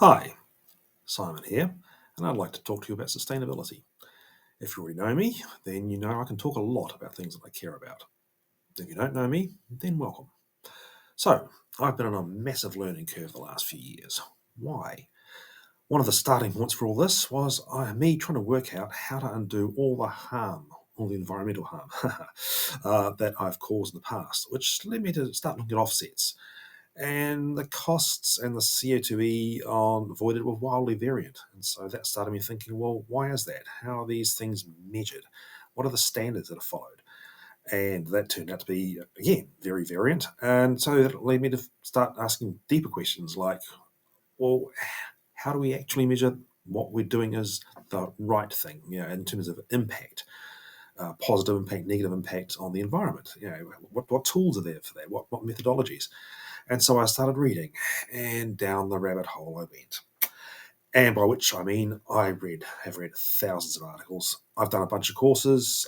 Hi, Simon here, and I'd like to talk to you about sustainability. If you already know me, then you know I can talk a lot about things that I care about. If you don't know me, then welcome. So, I've been on a massive learning curve the last few years. Why? One of the starting points for all this was me trying to work out how to undo all the harm, all the environmental harm that I've caused in the past, which led me to start looking at offsets. And the costs and the CO2e on avoided were wildly variant. And so that started me thinking, well, why is that? How are these things measured? What are the standards that are followed? And that turned out to be, again, very variant. And so that led me to start asking deeper questions like, well, how do we actually measure what we're doing as the right thing, in terms of impact, positive impact, negative impact on the environment? What tools are there for that? What methodologies? And so I started reading, and down the rabbit hole I went. And by which I mean have read thousands of articles. I've done a bunch of courses,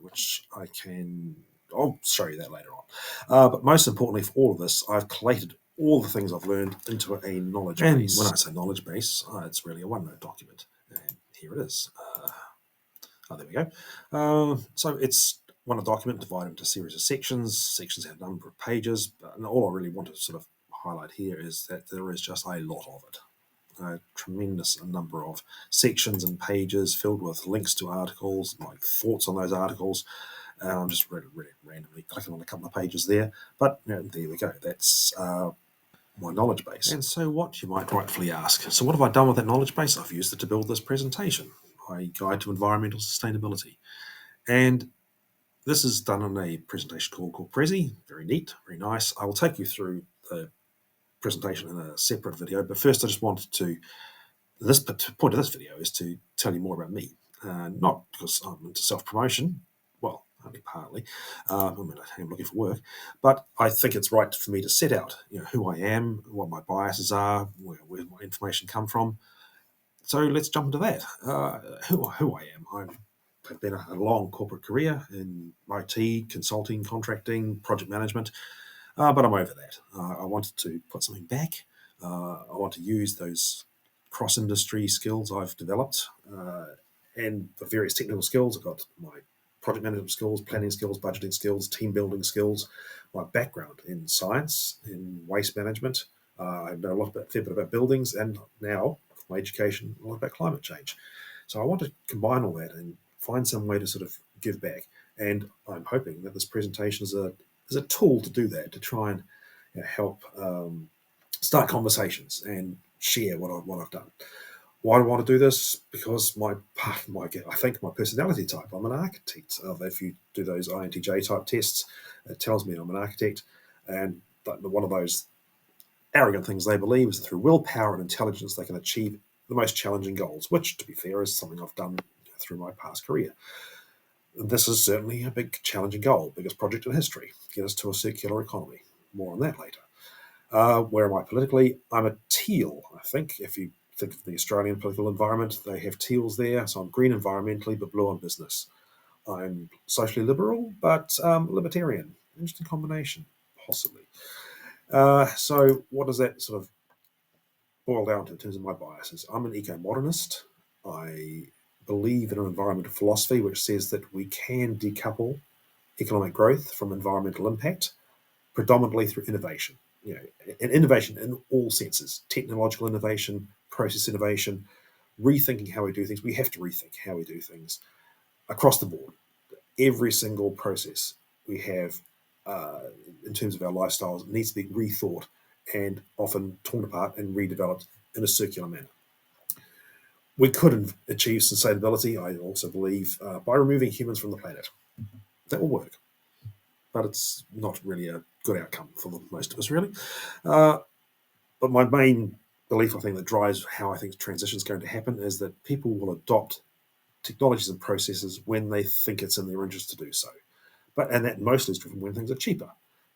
which I'll show you that later on. But most importantly for all of this, I've collated all the things I've learned into a knowledge base. When I say knowledge base, it's really a OneNote document. And here it is. There we go. So it's one document divided into a series of sections. Sections have a number of pages, and all I really want to sort of highlight here is that there is just a lot of it. A tremendous number of sections and pages filled with links to articles, like thoughts on those articles. And I'm just really randomly clicking on a couple of pages there. But there we go. That's my knowledge base. And so what, you might rightfully ask, so what have I done with that knowledge base? I've used it to build this presentation, my guide to environmental sustainability. And this is done in a presentation called Prezi. Very neat, very nice. I will take you through the presentation in a separate video, but first I just wanted to, this point of this video is to tell you more about me. Not because I'm into self-promotion, well, only partly. I'm looking for work, but I think it's right for me to set out, who I am, what my biases are, where my information come from. So let's jump into that. Who I am. I've been a long corporate career in IT, consulting, contracting, project management, but I'm over that. I wanted to put something back. I want to use those cross-industry skills I've developed and the various technical skills. I've got my project management skills, planning skills, budgeting skills, team building skills, my background in science, in waste management. I know a fair bit about buildings, and now my education, a lot about climate change. So I want to combine all that and find some way to sort of give back. And I'm hoping that this presentation is a tool to do that, to try and help start conversations and share what I've done. Why do I want to do this? Because I think my personality type, I'm an architect. If you do those INTJ type tests, it tells me I'm an architect. And one of those arrogant things they believe is that through willpower and intelligence they can achieve the most challenging goals, which, to be fair, is something I've done through my past career. This is certainly a big challenging goal, biggest project in history, get us to a circular economy. More on that later. Where am I politically? I'm a teal, I think. If you think of the Australian political environment, they have teals there. So I'm green environmentally, but blue on business. I'm socially liberal, but libertarian. Interesting combination, possibly. So what does that sort of boil down to in terms of my biases? I'm an eco-modernist. I believe in an environmental philosophy which says that we can decouple economic growth from environmental impact, predominantly through innovation. And innovation in all senses: technological innovation, process innovation, rethinking how we do things. We have to rethink how we do things across the board. Every single process we have, in terms of our lifestyles, needs to be rethought and often torn apart and redeveloped in a circular manner. We could achieve sustainability, I also believe, by removing humans from the planet. That will work, but it's not really a good outcome for most of us, really. But my main belief, I think, that drives how I think transition is going to happen is that people will adopt technologies and processes when they think it's in their interest to do so. And that mostly is driven when things are cheaper.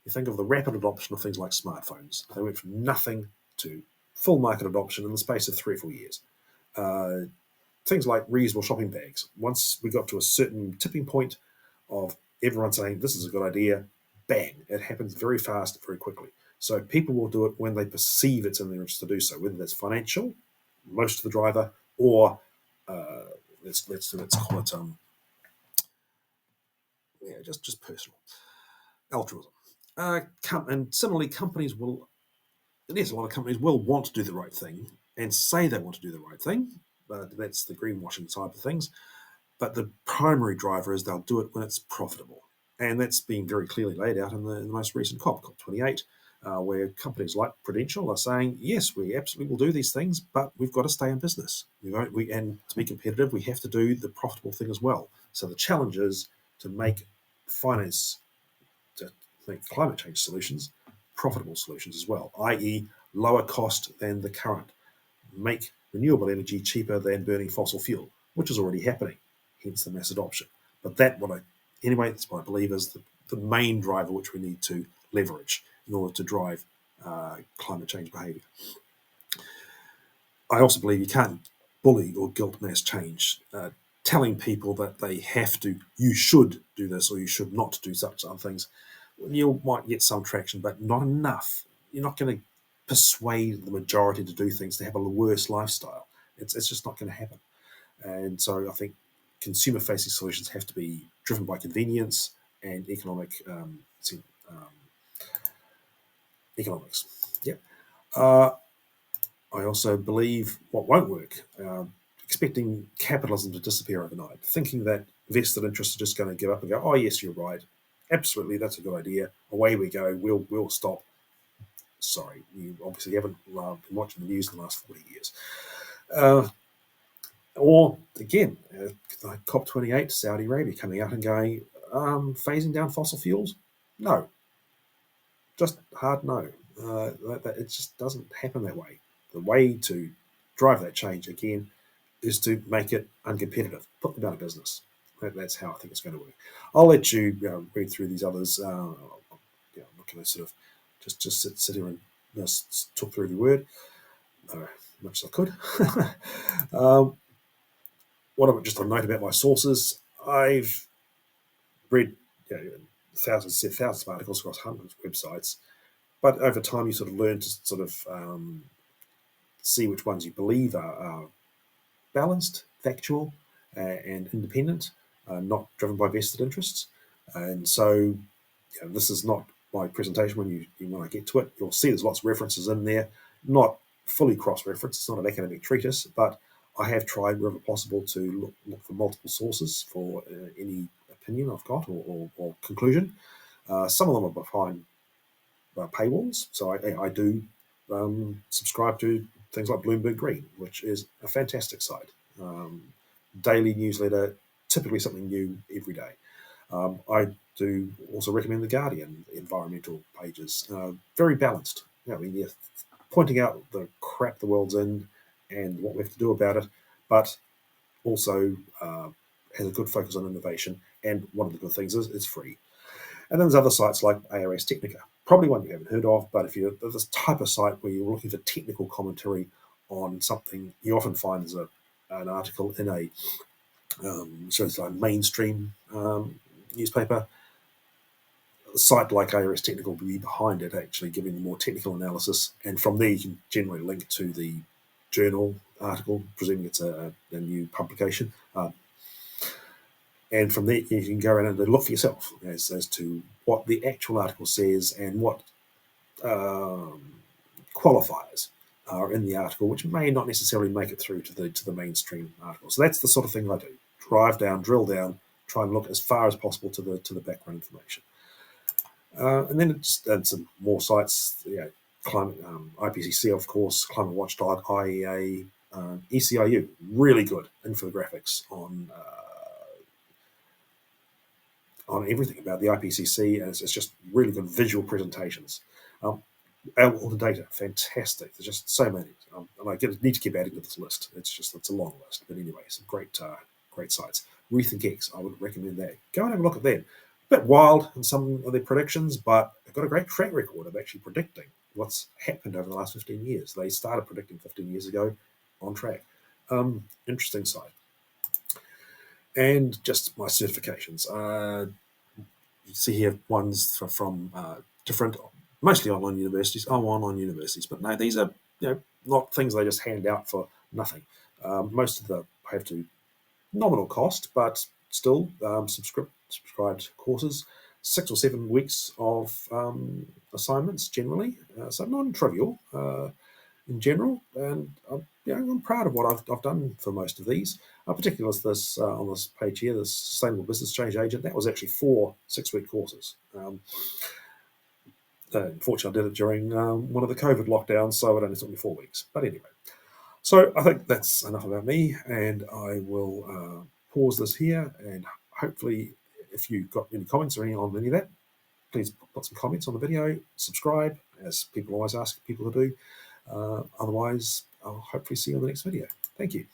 You think of the rapid adoption of things like smartphones. They went from nothing to full market adoption in the space of 3 or 4 years. Things like reusable shopping bags. Once we got to a certain tipping point of everyone saying this is a good idea, bang, it happens very fast, very quickly. So people will do it when they perceive it's in their interest to do so, whether that's financial, most of the driver, or let's call it just personal altruism. And similarly, companies will, yes, a lot of companies will want to do the right thing and say they want to do the right thing, but that's the greenwashing side of things. But the primary driver is they'll do it when it's profitable. And that's been very clearly laid out in the most recent COP28, where companies like Prudential are saying, yes, we absolutely will do these things, but we've got to stay in business. And to be competitive, we have to do the profitable thing as well. So the challenge is to make finance, to make climate change solutions profitable solutions as well, i.e., lower cost than the current. Make renewable energy cheaper than burning fossil fuel, which is already happening, hence the mass adoption. But that's what I believe is the main driver which we need to leverage in order to drive climate change behaviour. I also believe you can't bully or guilt mass change. Telling people that they have to, you should do this or you should not do such other things, you might get some traction, but not enough. You're not going to persuade the majority to do things to have a worse lifestyle. It's just not going to happen. And so I think consumer-facing solutions have to be driven by convenience and economics. Yep. I also believe what won't work, expecting capitalism to disappear overnight, thinking that vested interests are just going to give up and go, oh, yes, you're right. Absolutely, that's a good idea. Away we go. We'll stop. Sorry, you obviously haven't been watching the news in the last 40 years. Or, again, like COP28, Saudi Arabia coming out and going, phasing down fossil fuels? No. Just hard no. It just doesn't happen that way. The way to drive that change, again, is to make it uncompetitive, put them out of business. That's how I think it's going to work. I'll let you read through these others. I'm not going to sort of just sit here and talk through every word, much as I could. Just a note about my sources. I've read thousands of articles across hundreds of websites, but over time you sort of learn to sort of see which ones you believe are balanced, factual, and independent, not driven by vested interests. And so this is not my presentation. When I get to it, you'll see there's lots of references in there, not fully cross-referenced. It's not an academic treatise, but I have tried wherever possible to look for multiple sources for any opinion I've got or conclusion. Some of them are behind paywalls, so I do subscribe to things like Bloomberg Green, which is a fantastic site. Daily newsletter, typically something new every day. I do also recommend The Guardian environmental pages. Very balanced. Pointing out the crap the world's in and what we have to do about it, but also has a good focus on innovation. And one of the good things is it's free. And then there's other sites like Ars Technica, probably one you haven't heard of, but if you're this type of site where you're looking for technical commentary on something, you often find there's an article in a it's like mainstream newspaper. A site like ARS Technical will be behind it, actually giving the more technical analysis, and from there you can generally link to the journal article, presuming it's a new publication. And from there you can go around and look for yourself as to what the actual article says and what qualifiers are in the article, which may not necessarily make it through to the mainstream article. So that's the sort of thing I do: drive down, drill down, try and look as far as possible to the background information. And then and some more sites, climate, IPCC, of course, Climate Watchdog, IEA, ECIU, really good infographics on everything about the IPCC, and it's just really good visual presentations. All the data, fantastic. There's just so many, and I need to keep adding to this list. It's a long list, but anyway, some great sites. RethinkX, I would recommend that. Go and have a look at them. A bit wild in some of their predictions, but they've got a great track record of actually predicting what's happened over the last 15 years. They started predicting 15 years ago, on track. Interesting site. And just my certifications. You see here ones from different, mostly online universities. Oh, online universities, but no, these are not things they just hand out for nothing. Most of them have to nominal cost, but still subscribed courses, 6 or 7 weeks of assignments generally, so non-trivial in general, and I'm proud of what I've done for most of these. Particularly this on this page here, the Sustainable Business Change Agent. That was actually 4 6-week courses. Unfortunately, I did it during one of the COVID lockdowns, so it only took me 4 weeks. But anyway, so I think that's enough about me, and I will pause this here. And hopefully, if you've got any comments or any on any of that, please put some comments on the video. Subscribe, as people always ask people to do. Otherwise, I'll hopefully see you on the next video. Thank you.